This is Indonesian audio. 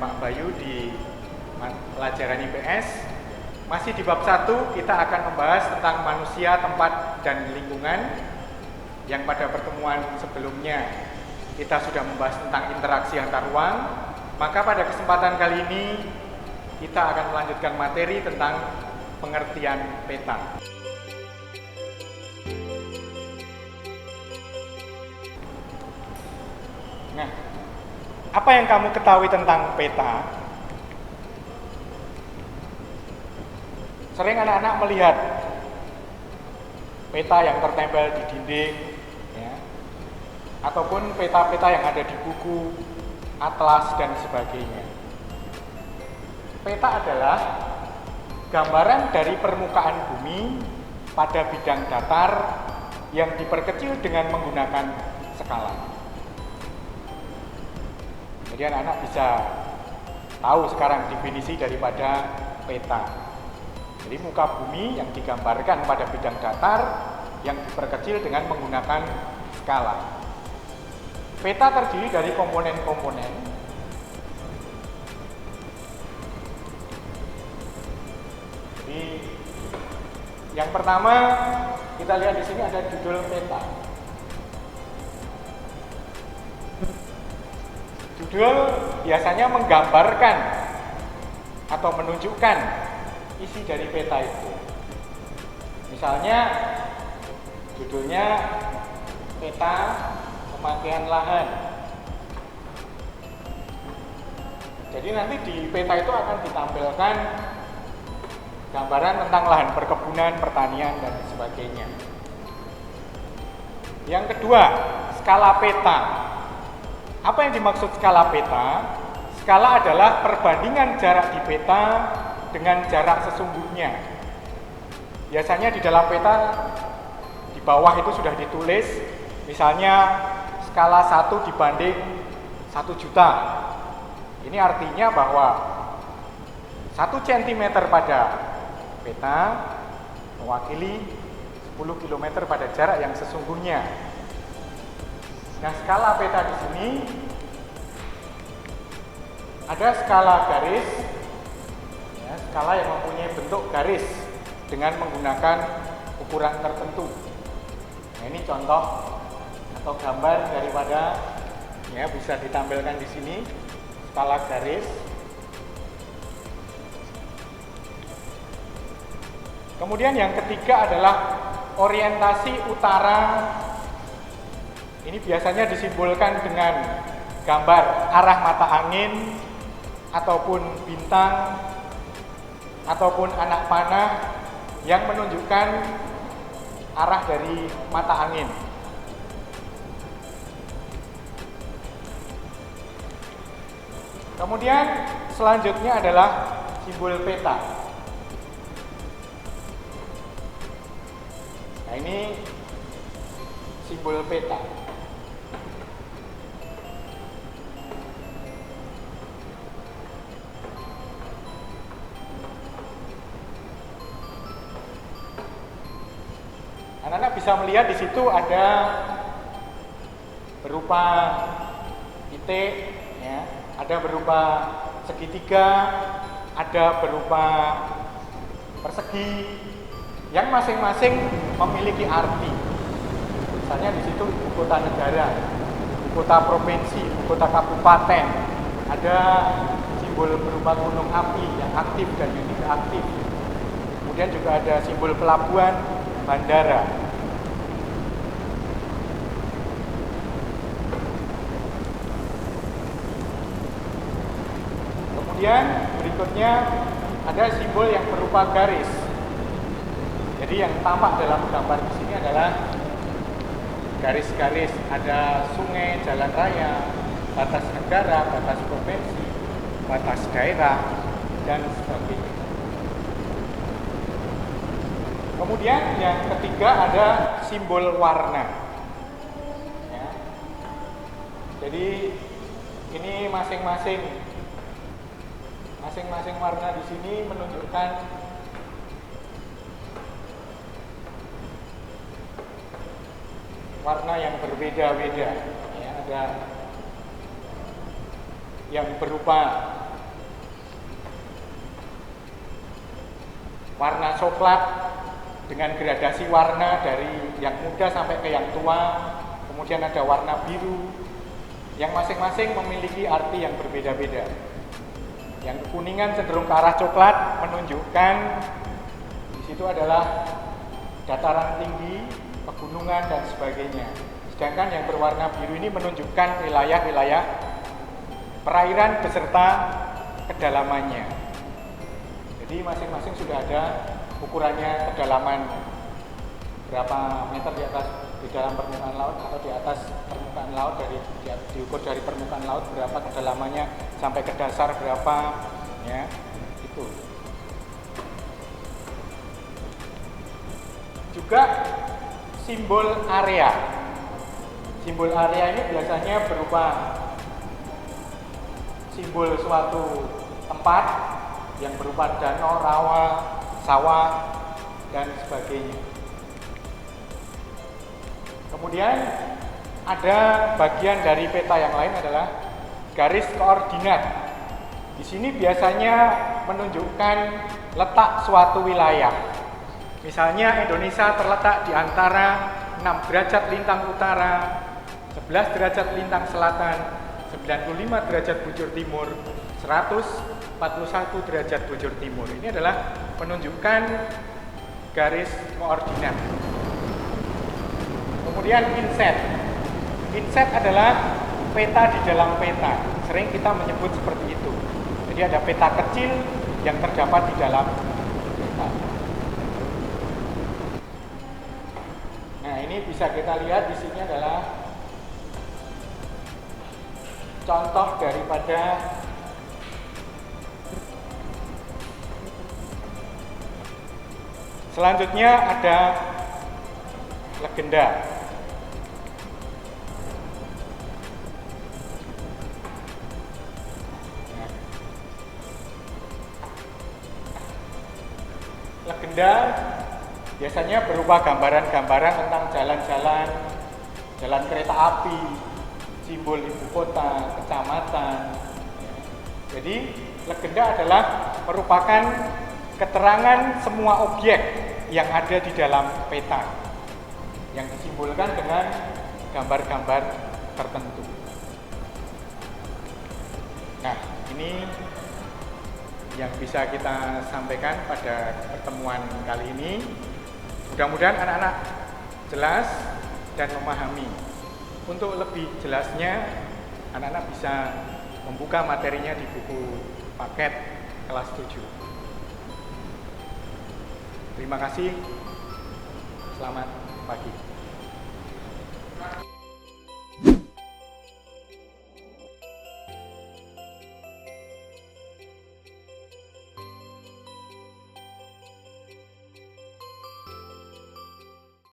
Pak Bayu di pelajaran IPS. Masih di bab 1 kita akan membahas tentang manusia, tempat, dan lingkungan. Yang pada pertemuan sebelumnya kita sudah membahas tentang interaksi antar ruang. Maka pada kesempatan kali ini kita akan melanjutkan materi tentang pengertian peta. Nah, apa yang kamu ketahui tentang peta? Sering anak-anak melihat peta yang tertempel di dinding, ya, ataupun peta-peta yang ada di buku, atlas, dan sebagainya. Peta adalah gambaran dari permukaan bumi pada bidang datar yang diperkecil dengan menggunakan skala. Jadi anak-anak bisa tahu sekarang definisi daripada peta. Jadi muka bumi yang digambarkan pada bidang datar yang diperkecil dengan menggunakan skala. Peta terdiri dari komponen-komponen. Jadi yang pertama kita lihat di sini ada judul peta. Judul biasanya menggambarkan atau menunjukkan isi dari peta itu. Misalnya judulnya peta pemakaian lahan. Jadi nanti di peta itu akan ditampilkan gambaran tentang lahan perkebunan, pertanian, dan sebagainya. Yang kedua, skala peta. Apa yang dimaksud skala peta? Skala adalah perbandingan jarak di peta dengan jarak sesungguhnya. Biasanya di dalam peta di bawah itu sudah ditulis, misalnya skala 1 dibanding 1 juta. Ini artinya bahwa 1 cm pada peta mewakili 10 km pada jarak yang sesungguhnya. Nah, skala peta di sini ada skala garis, ya, skala yang mempunyai bentuk garis dengan menggunakan ukuran tertentu. Nah, ini contoh atau gambar daripada, ya, bisa ditampilkan di sini skala garis. Kemudian yang ketiga adalah orientasi utara. Ini biasanya disimbolkan dengan gambar arah mata angin, ataupun bintang, ataupun anak panah yang menunjukkan arah dari mata angin. Kemudian selanjutnya adalah simbol peta. Nah, ini simbol peta. Anak-anak bisa melihat di situ ada berupa titik, ya, ada berupa segitiga, ada berupa persegi, yang masing-masing memiliki arti. Misalnya di situ ibu kota negara, ibu kota provinsi, ibu kota kabupaten, ada simbol berupa gunung api yang aktif dan yang tidak aktif. Kemudian juga ada simbol pelabuhan, bandara. Kemudian berikutnya ada simbol yang berupa garis. Jadi yang tampak dalam gambar di sini adalah garis-garis, ada sungai, jalan raya, batas negara, batas provinsi, batas daerah, dan sebagainya. Kemudian yang ketiga ada simbol warna. Ya. Jadi ini masing-masing warna di sini menunjukkan warna yang berbeda-beda. Ya, ada yang berupa warna coklat dengan gradasi warna dari yang muda sampai ke yang tua. Kemudian ada warna biru yang masing-masing memiliki arti yang berbeda-beda. Yang kekuningan cenderung ke arah coklat, menunjukkan di situ adalah dataran tinggi, pegunungan dan sebagainya. Sedangkan yang berwarna biru ini menunjukkan wilayah-wilayah perairan beserta kedalamannya. Jadi masing-masing sudah ada ukurannya, kedalaman berapa meter di dalam permukaan laut atau di atas permukaan laut, diukur dari permukaan laut berapa kedalamannya sampai ke dasar berapa, ya itu. Juga simbol area. Simbol area ini biasanya berupa simbol suatu tempat yang berupa danau, rawa, sawah, dan sebagainya. Kemudian ada bagian dari peta yang lain adalah garis koordinat. Di sini biasanya menunjukkan letak suatu wilayah. Misalnya Indonesia terletak di antara 6 derajat lintang utara, 11 derajat lintang selatan, 95 derajat bujur timur, 141 derajat bujur timur. Ini adalah menunjukkan garis koordinat. Kemudian inset. Inset adalah peta di dalam peta. Sering kita menyebut seperti itu. Jadi ada peta kecil yang terdapat di dalam peta. Nah, ini bisa kita lihat di sini adalah contoh daripada selanjutnya ada legenda. Legenda biasanya berupa gambaran-gambaran tentang jalan-jalan, jalan kereta api, simbol ibu kota, kecamatan. Jadi legenda adalah merupakan keterangan semua objek yang ada di dalam peta yang disimbolkan dengan gambar-gambar tertentu. Nah, ini yang bisa kita sampaikan pada pertemuan kali ini. Mudah-mudahan anak-anak jelas dan memahami. Untuk lebih jelasnya, anak-anak bisa membuka materinya di buku paket kelas 7. Terima kasih. Selamat pagi.